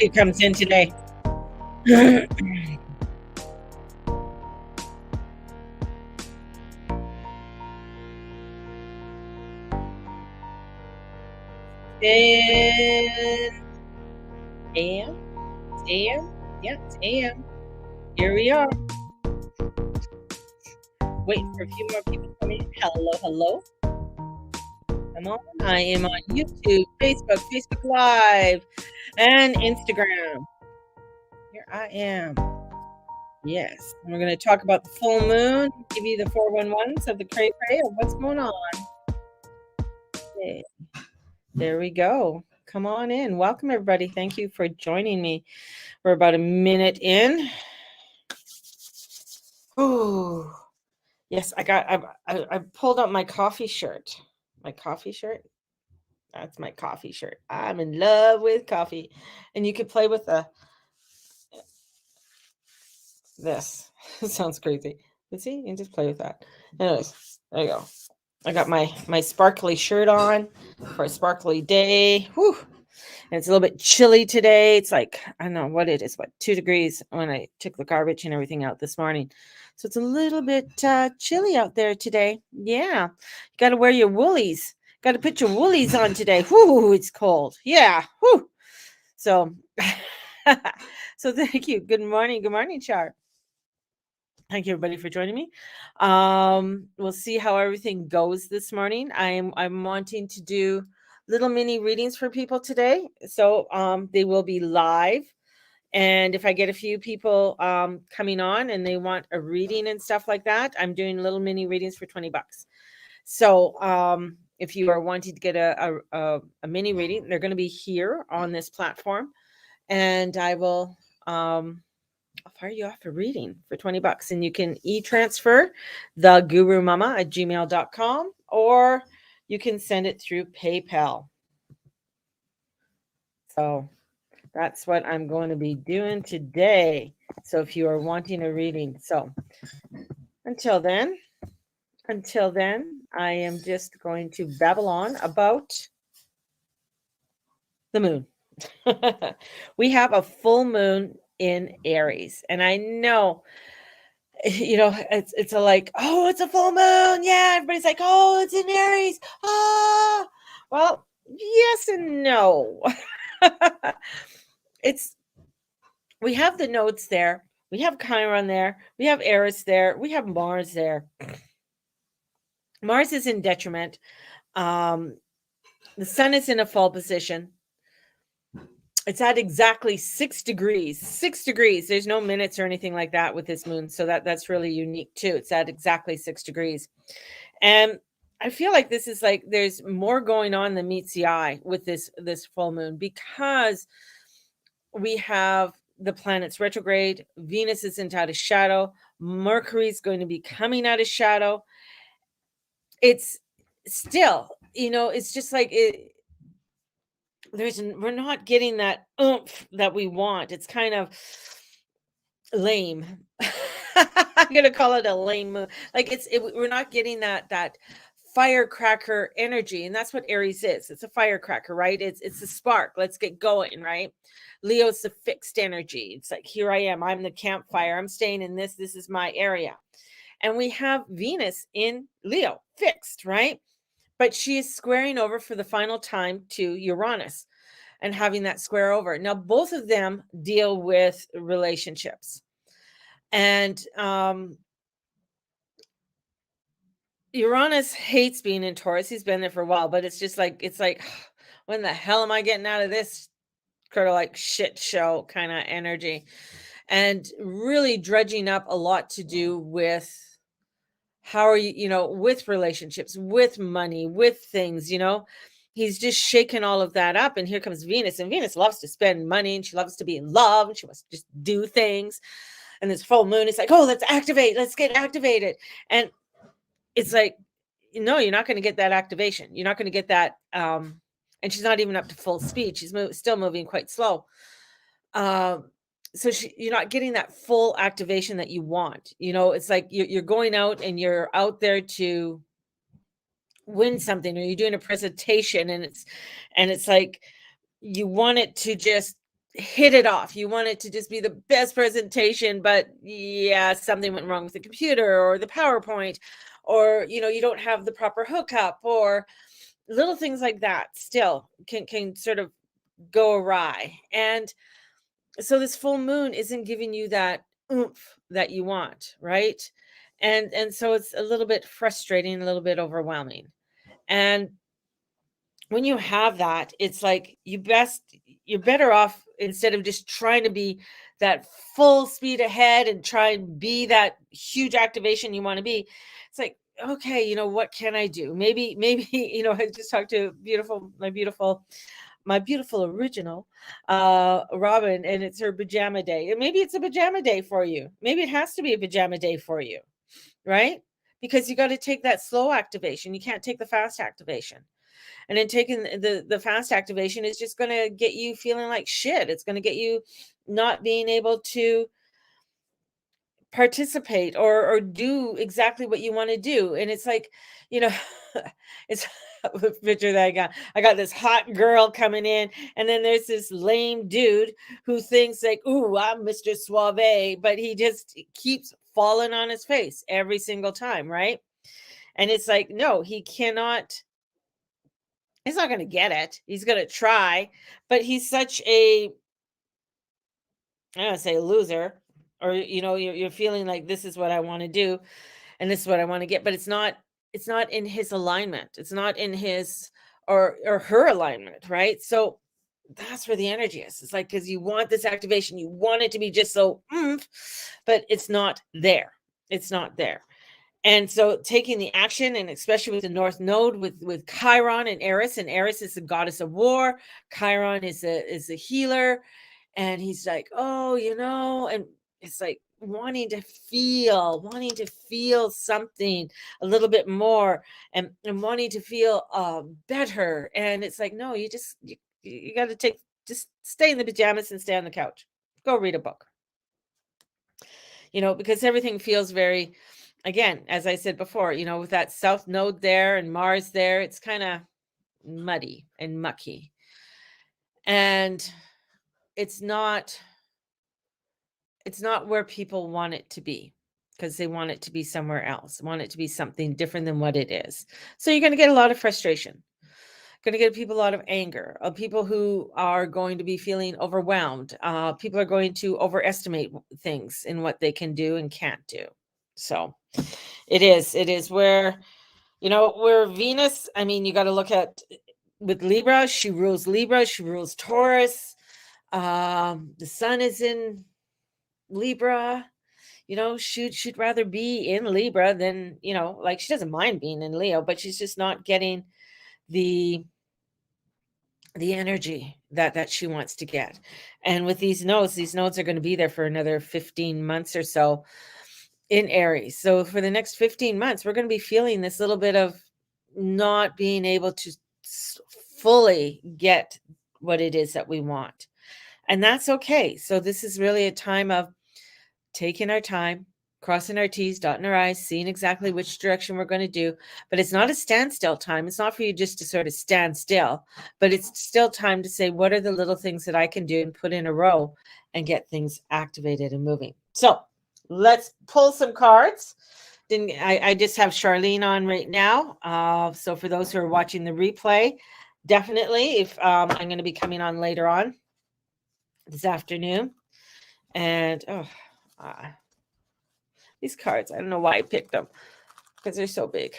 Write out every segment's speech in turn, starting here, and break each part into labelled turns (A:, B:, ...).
A: who comes in today. It's AM. It's AM. Yeah, it's AM. Here we are. Waiting for a few more people to come in. Hello, hello. Come on. I am on YouTube, Facebook Live, and Instagram. Here I am. Yes. And we're going to talk about the full moon, give you the 411s of the cray cray of what's going on. Okay. There we go. Come on in. Welcome, everybody. Thank you for joining me. We're about a minute in. Oh, yes. I pulled out my coffee shirt. My coffee shirt. That's my coffee shirt. I'm in love with coffee. And you could play with this. It sounds crazy. But see, you can just play with that. Anyways, there you go. I got my sparkly shirt on for a sparkly day. Whew. And it's a little bit chilly today. It's like, I don't know what it is, 2 degrees when I took the garbage and everything out this morning. So it's a little bit chilly out there today. Yeah. You got to wear your woolies. Got to put your woolies on today. Whoo, it's cold. Yeah. Whoo. So, so thank you. Good morning. Good morning, Char. Thank you, everybody, for joining me. We'll see how everything goes this morning. I'm wanting to do little mini readings for people today, so they will be live. And if I get a few people coming on and they want a reading and stuff like that, I'm doing little mini readings for $20. So if you are wanting to get a mini reading, they're going to be here on this platform, and I will. I'll fire you off a reading for $20, and you can e-transfer the gurumama at gmail.com, or you can send it through PayPal. So that's what I'm going to be doing today. So if you are wanting a reading, so until then, I am just going to babble on about the moon. We have a full moon in Aries, and I know, it's a like, oh, it's a full moon. Yeah, everybody's like, oh, it's in Aries. Ah, well, yes and no. We have the nodes there. We have Chiron there. We have Eris there. We have Mars there. Mars is in detriment. The sun is in a fall position. It's at exactly 6 degrees. 6 degrees. There's no minutes or anything like that with this moon. So that's really unique too. It's at exactly 6 degrees. And I feel like this is like there's more going on than meets the eye with this full moon, because we have the planets retrograde. Venus isn't out of shadow. Mercury's going to be coming out of shadow. It's still, it's just like we're not getting that oomph that we want. It's kind of lame. I'm gonna call it a lame moon. Like we're not getting that firecracker energy, and that's what Aries is. It's a firecracker, right? It's a spark. Let's get going, right? Leo's the fixed energy. It's like, here I am. I'm the campfire. I'm staying in this. This is my area. And we have Venus in Leo, fixed, right? But she is squaring over for the final time to Uranus and having that square over. Now, both of them deal with relationships. And Uranus hates being in Taurus. He's been there for a while, but it's like, when the hell am I getting out of this kind of like shit show kind of energy? And really dredging up a lot to do with how are you, with relationships, with money, with things, he's just shaking all of that up. And here comes Venus, and Venus loves to spend money, and she loves to be in love, and she wants to just do things. And this full moon is like, oh, let's get activated. And it's like, no, you're not going to get that activation. You're not going to get that. And she's not even up to full speed. She's still moving quite slow. So you're not getting that full activation that you want. It's like you're going out and you're out there to win something, or you're doing a presentation, and it's like you want it to just hit it off. You want it to just be the best presentation, but yeah, something went wrong with the computer or the PowerPoint, or you don't have the proper hookup, or little things like that still can sort of go awry. And so this full moon isn't giving you that oomph that you want, right? And so it's a little bit frustrating, a little bit overwhelming. And when you have that, it's like you're better off, instead of just trying to be that full speed ahead and try and be that huge activation you want to be. It's like, okay, what can I do? Maybe I just talked to my beautiful original Robin, and it's her pajama day. And maybe it's a pajama day for you. Maybe it has to be a pajama day for you, right? Because you got to take that slow activation. You can't take the fast activation. And then taking the fast activation is just going to get you feeling like shit. It's going to get you not being able to participate or do exactly what you want to do. And it's like, you know, it's the picture that I got this hot girl coming in, and then there's this lame dude who thinks like, ooh, I'm Mr. Suave, but he just keeps falling on his face every single time, right? And it's like, no, he's not going to get it. He's going to try, but he's such I don't say loser, or you're feeling like this is what I want to do and this is what I want to get, but it's not in his alignment. It's not in his or her alignment, right? So that's where the energy is. It's like, because you want this activation, you want it to be just so, but it's not there. It's not there. And so taking the action, and especially with the North Node, with Chiron and Eris is the goddess of war. Chiron is a healer, and he's like, oh, and it's like wanting to feel something a little bit more, and wanting to feel better. And it's like, no, you got to just stay in the pajamas and stay on the couch. Go read a book. Because everything feels very, again, as I said before, with that South Node there and Mars there, it's kind of muddy and mucky. And it's not where people want it to be, because they want it to be somewhere else, want it to be something different than what it is. So you're going to get a lot of frustration. Going to get people a lot of anger, people who are going to be feeling overwhelmed. People are going to overestimate things in what they can do and can't do. So it is where Venus, I mean, you got to look at with Libra. She rules Libra, she rules Taurus. The sun is in Libra. She'd rather be in Libra than, like, she doesn't mind being in Leo, but she's just not getting the energy that she wants to get. And with these nodes are going to be there for another 15 months or so in Aries. So for the next 15 months, we're going to be feeling this little bit of not being able to fully get what it is that we want. And that's okay. So this is really a time of taking our time, crossing our T's, dotting our I's, seeing exactly which direction we're going to do. But it's not a standstill time. It's not for you just to sort of stand still, but it's still time to say, what are the little things that I can do and put in a row and get things activated and moving? So let's pull some cards. I just have Charlene on right now. So for those who are watching the replay, definitely, if I'm going to be coming on later on this afternoon. And these cards, I don't know why I picked them, because they're so big.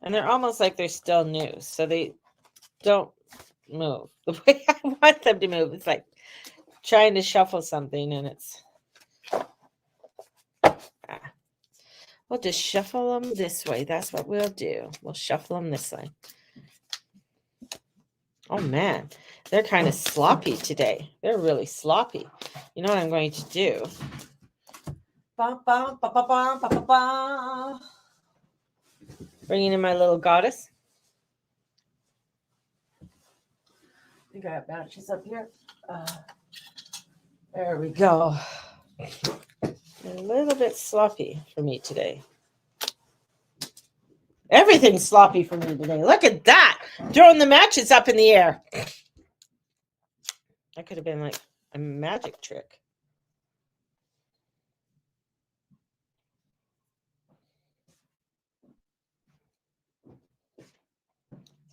A: And they're almost like they're still new, so they don't move the way I want them to move. It's like trying to shuffle something, and it's... We'll just shuffle them this way. That's what we'll do. We'll shuffle them this way. Oh, man. They're kind of sloppy today. They're really sloppy. You know what I'm going to do? Bringing in my little goddess. I think I have matches up here. There we go. A little bit sloppy for me today. Everything's sloppy for me today. Look at that. Throwing the matches up in the air. That could have been like a magic trick.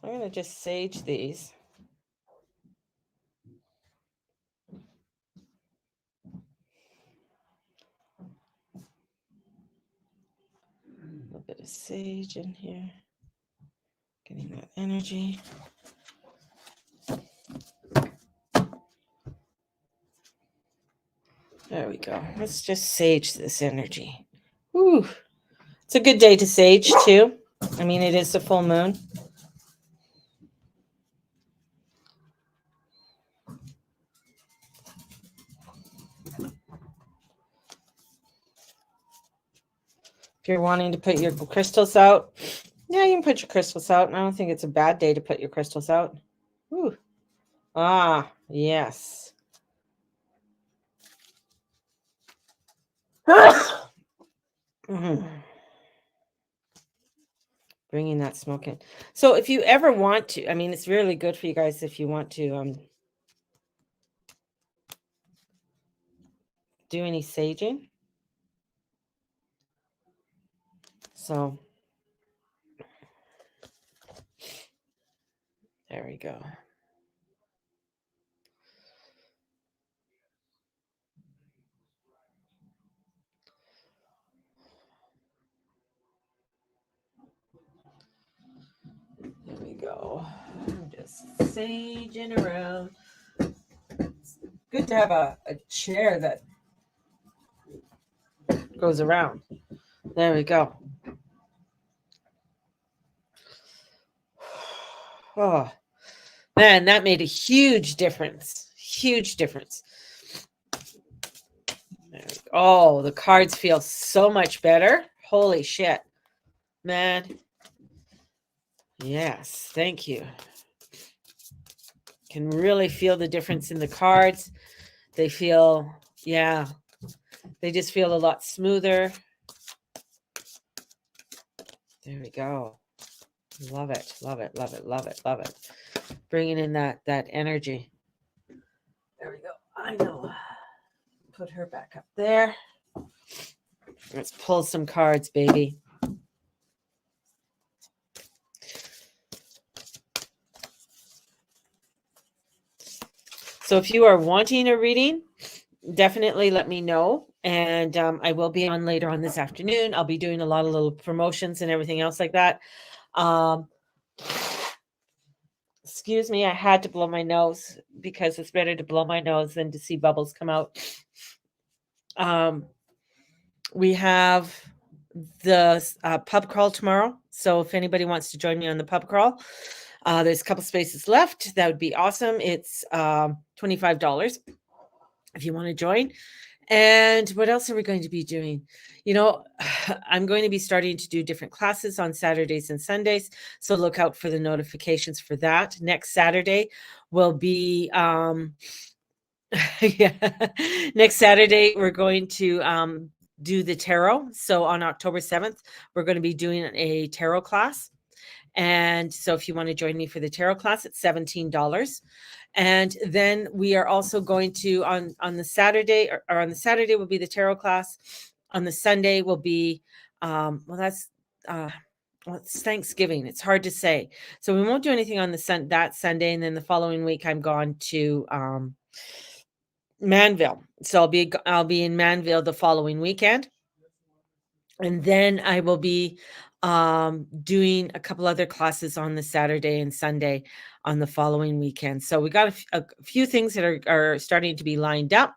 A: So I'm going to just sage these. A little bit of sage in here. Getting that energy. There we go. Let's just sage this energy. Whew. It's a good day to sage too. I mean, it is the full moon. If you're wanting to put your crystals out, yeah, you can put your crystals out. And I don't think it's a bad day to put your crystals out. Ooh. Ah, yes. Mm-hmm. Bringing that smoke in. So if you ever want to, I mean, it's really good for you guys if you want to do any saging. So there we go. There we go. I'm just saging around. It's good to have a chair that goes around. There we go. Oh, man, that made a huge difference. Huge difference. Oh, the cards feel so much better. Holy shit. Man. Yes, thank you. Can really feel the difference in the cards. They feel, yeah, they just feel a lot smoother. There we go. Love it, love it, love it, love it, love it. Bringing in that energy. There we go. I know. Put her back up there. Let's pull some cards, baby. So if you are wanting a reading, definitely let me know. And I will be on later on this afternoon. I'll be doing a lot of little promotions and everything else like that. Excuse me, I had to blow my nose because it's better to blow my nose than to see bubbles come out. We have the pub crawl tomorrow. So if anybody wants to join me on the pub crawl, there's a couple spaces left. That would be awesome. It's $25 if you want to join. And what else are we going to be doing? You know, I'm going to be starting to do different classes on Saturdays and Sundays. So look out for the notifications for that. Next Saturday will be, yeah, next Saturday, we're going to do the tarot. So on October 7th, we're going to be doing a tarot class. And so if you want to join me for the tarot class, it's $17. And then we are also going to on the Saturday or on the Saturday will be the tarot class. On the Sunday will be it's Thanksgiving. It's hard to say. So we won't do anything on that Sunday. And then the following week I'm gone to Manville. So I'll be in Manville the following weekend. And then I will be doing a couple other classes on the Saturday and Sunday on the following weekend. So we got a few things that are starting to be lined up,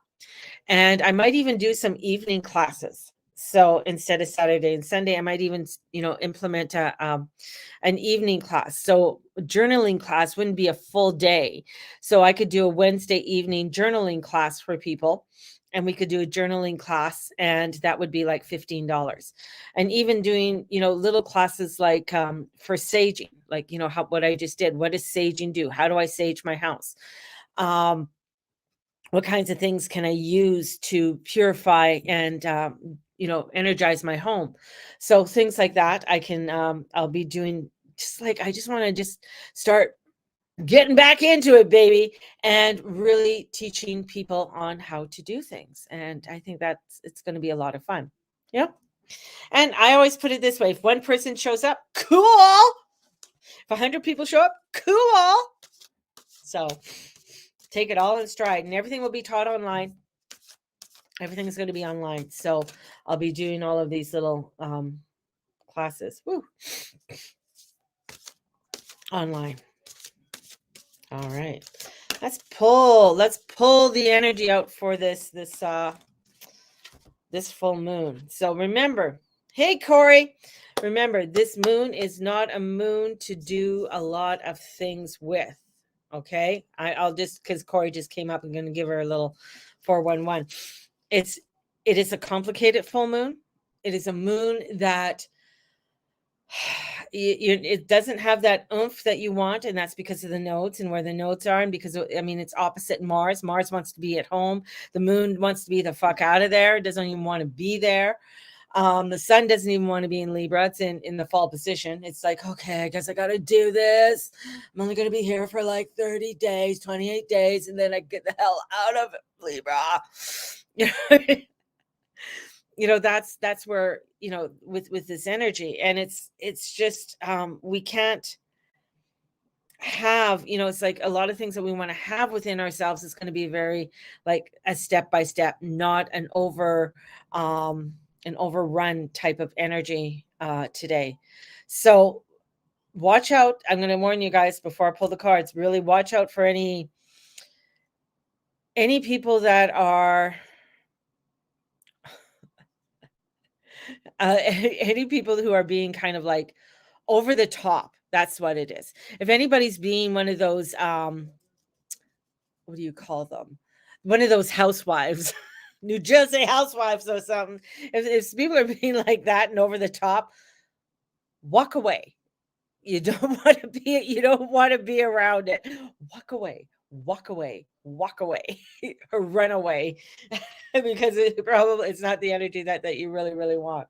A: and I might even do some evening classes. So instead of Saturday and Sunday, I might even, implement an evening class. So journaling class wouldn't be a full day. So I could do a Wednesday evening journaling class for people. And we could do a journaling class, and that would be like $15. And even doing, little classes like for saging, like, what I just did. What does saging do? How do I sage my house? What kinds of things can I use to purify and, energize my home. So things like that, I'll be doing. Just like, I just want to just start getting back into it, baby, and really teaching people on how to do things. And I think it's going to be a lot of fun. Yeah. And I always put it this way: if one person shows up, cool. If 100 people show up, cool. So take it all in stride, and everything will be taught online. Everything is going to be online. So I'll be doing all of these little classes. Woo. Online. All right. Let's pull the energy out for this full moon. So remember, hey Corey, remember, this moon is not a moon to do a lot of things with. Okay, I'll just, because Corey just came up, I'm going to give her a little 411. It is a complicated full moon. It is a moon that it doesn't have that oomph that you want, and that's because of the nodes and where the nodes are, and because it's opposite Mars. Mars wants to be at home. The moon wants to be the fuck out of there. It doesn't even want to be there. The sun doesn't even want to be in Libra. It's in the fall position. It's like, okay, I guess I got to do this. I'm only going to be here for like 30 days, 28 days, and then I get the hell out of Libra. That's where, with this energy, and it's just, we can't have, it's like a lot of things that we want to have within ourselves is going to be very like a step by step, not an overrun type of energy today. So watch out. I'm going to warn you guys before I pull the cards. Really watch out for any people that are any people who are being kind of like over the top. That's what it is. If anybody's being one of those, what do you call them? One of those housewives, New Jersey housewives or something. If people are being like that and over the top, walk away. You don't want to be around it. Walk away, or run away because it's not the energy that you really, really want.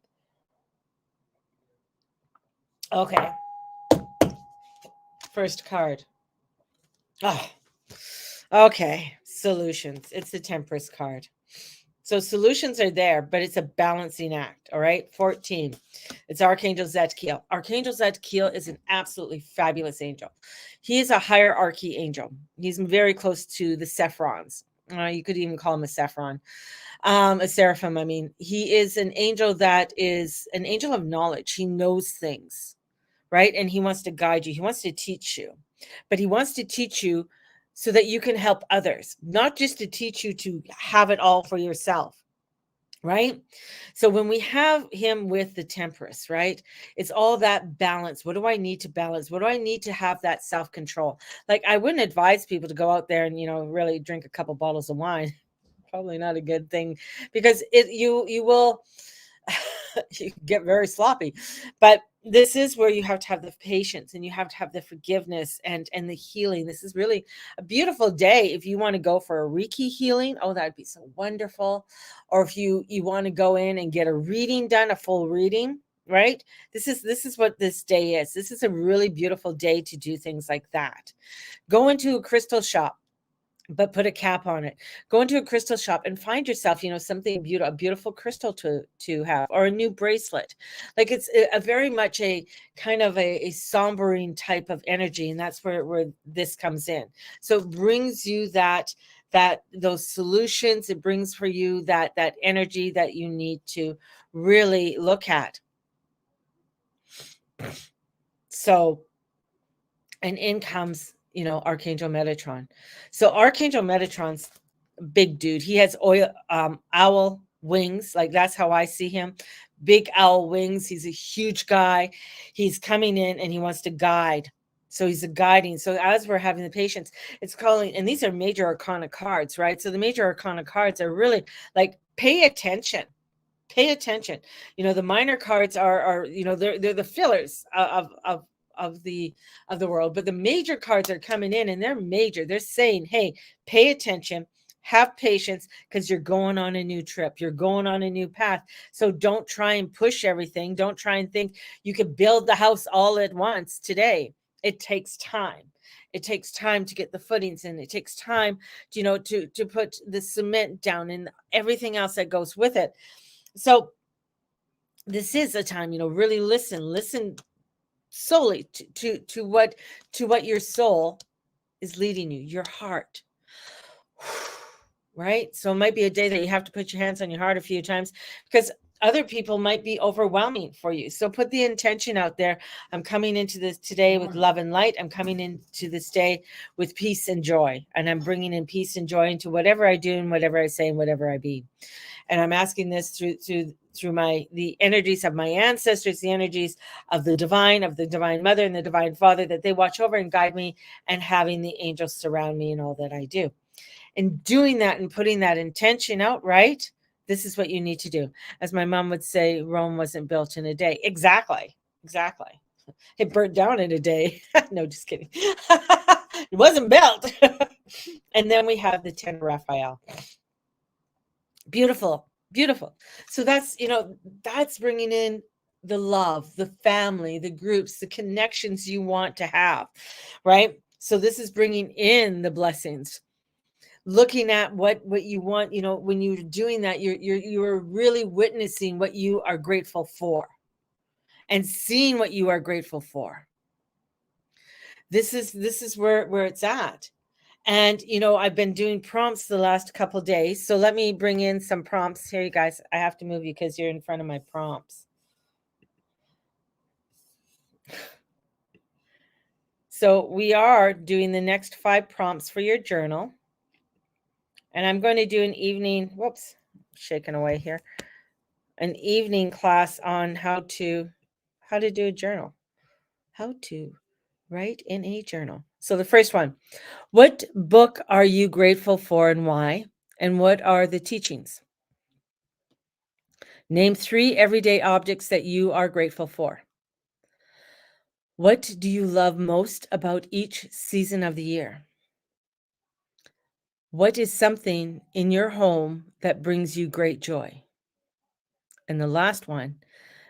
A: Okay. First card. Oh, okay. Solutions. It's the Temperance card. So solutions are there, but it's a balancing act. All right. 14. It's Archangel Zadkiel. Archangel Zadkiel is an absolutely fabulous angel. He is a hierarchy angel. He's very close to the Sephrons. You could even call him a Sephron. A seraphim. I mean, he is an angel that is an angel of knowledge. He knows things, right? And he wants to guide you. He wants to teach you, but he wants to teach you so that you can help others, not just to teach you to have it all for yourself, right? So when we have him with the Temperance, right, it's all that balance. What do I need to balance? What do I need to have that self-control? Like, I wouldn't advise people to go out there and, really drink a couple bottles of wine. Probably not a good thing, because you will you get very sloppy. But this is where you have to have the patience, and you have to have the forgiveness and the healing. This is really a beautiful day if you want to go for a Reiki healing. Oh, that would be so wonderful. Or if you want to go in and get a reading done, a full reading, right? This is what this day is. This is a really beautiful day to do things like that. Go into a crystal shop, but put a cap on it. Go into a crystal shop and find yourself, something beautiful, a beautiful crystal to have, or a new bracelet. Like, it's a very much a kind of a sombering type of energy. And that's where this comes in. So it brings you those solutions. It brings for you that energy that you need to really look at. So, and in comes, Archangel Metatron. So Archangel Metatron's a big dude. He has owl wings. Like, that's how I see him. Big owl wings. He's a huge guy. He's coming in and he wants to guide. So he's a guiding. So as we're having the patience, it's calling, and these are major arcana cards, right? So the major arcana cards are really like, pay attention. Pay attention. The minor cards are they're the fillers of the world, but the major cards are coming in, and they're major. They're saying, hey, pay attention, Have patience because you're going on a new trip. You're going on a new path. So don't try and push everything. Don't try and think you could build the house all at once today. It takes time. It takes time to get the footings in. It takes time, to put the cement down and everything else that goes with it. So this is a time, really listen solely to what your soul is leading you, your heart. Right? So it might be a day that you have to put your hands on your heart a few times because other people might be overwhelming for you. So put the intention out there. I'm coming into this today with love and light. I'm coming into this day with peace and joy. And I'm bringing in peace and joy into whatever I do and whatever I say and whatever I be. And I'm asking this through the energies of my ancestors, the energies of the divine mother and the divine father, that they watch over and guide me, and having the angels surround me in all that I do. And doing that and putting that intention out, right? This is what you need to do. As my mom would say, Rome wasn't built in a day. Exactly. It burnt down in a day. No, just kidding. It wasn't built. And then we have the 10 Raphael. Beautiful. So that's bringing in the love, the family, the groups, the connections you want to have, right? So this is bringing in the blessings, looking at what you want. When you're doing that, you're really witnessing what you are grateful for and seeing what you are grateful for. This is where it's at. And I've been doing prompts the last couple days, so let me bring in some prompts here. You guys, I have to move you because you're in front of my prompts. So we are doing the next 5 prompts for your journal. And I'm going to do an evening, shaking away here, an evening class on how to do a journal, how to write in a journal. So the first one, what book are you grateful for and why? And what are the teachings? Name 3 everyday objects that you are grateful for. What do you love most about each season of the year? What is something in your home that brings you great joy? And the last one,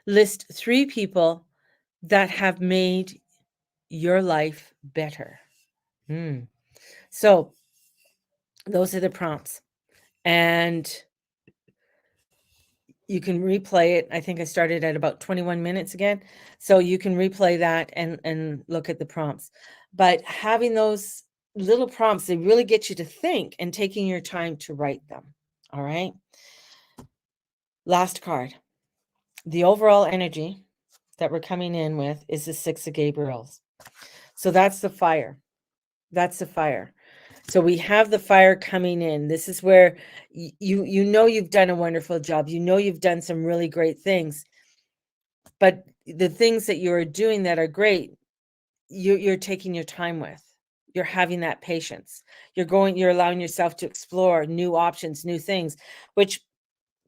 A: list 3 people that have made your life better. So those are the prompts. And you can replay it. I think I started at about 21 minutes again. So you can replay that and look at the prompts. But having those little prompts, they really get you to think and taking your time to write them. All right. Last card. The overall energy that we're coming in with is the 6 of Gabriels. So that's the fire. So we have the fire coming in. This is where you've done a wonderful job. You've done some really great things. But the things that you're doing that are great, you're taking your time with. You're having that patience. You're allowing yourself to explore new options, new things, which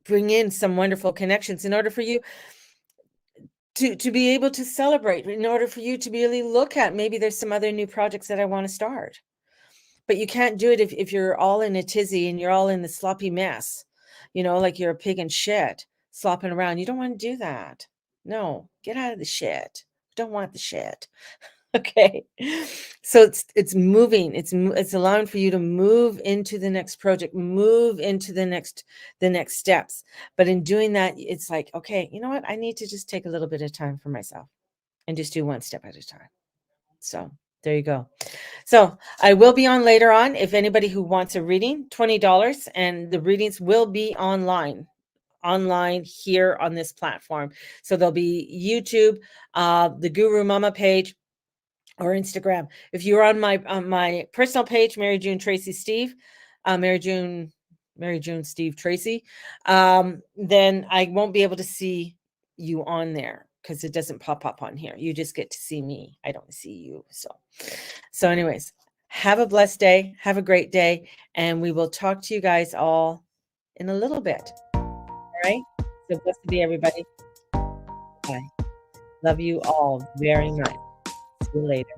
A: bring in some wonderful connections in order for you to be able to celebrate, in order for you to really look at, maybe there's some other new projects that I want to start. But you can't do it if you're all in a tizzy and you're all in the sloppy mess, like you're a pig in shit, slopping around. You don't want to do that. No, get out of the shit. Don't want the shit. Okay. So it's moving. It's allowing for you to move into the next project, move into the next steps. But in doing that, it's like, okay, you know what? I need to just take a little bit of time for myself and just do one step at a time. So there you go. So I will be on later on. If anybody who wants a reading, $20, and the readings will be online here on this platform. So there'll be YouTube, the Guru Mama page, or Instagram. If you're on my personal page, Mary June Tracy Steve, Mary June Steve Tracy, then I won't be able to see you on there because it doesn't pop up on here. You just get to see me. I don't see you. So anyways, have a blessed day. Have a great day. And we will talk to you guys all in a little bit. All right. So blessed be everybody. Bye. Love you all very much. See you later.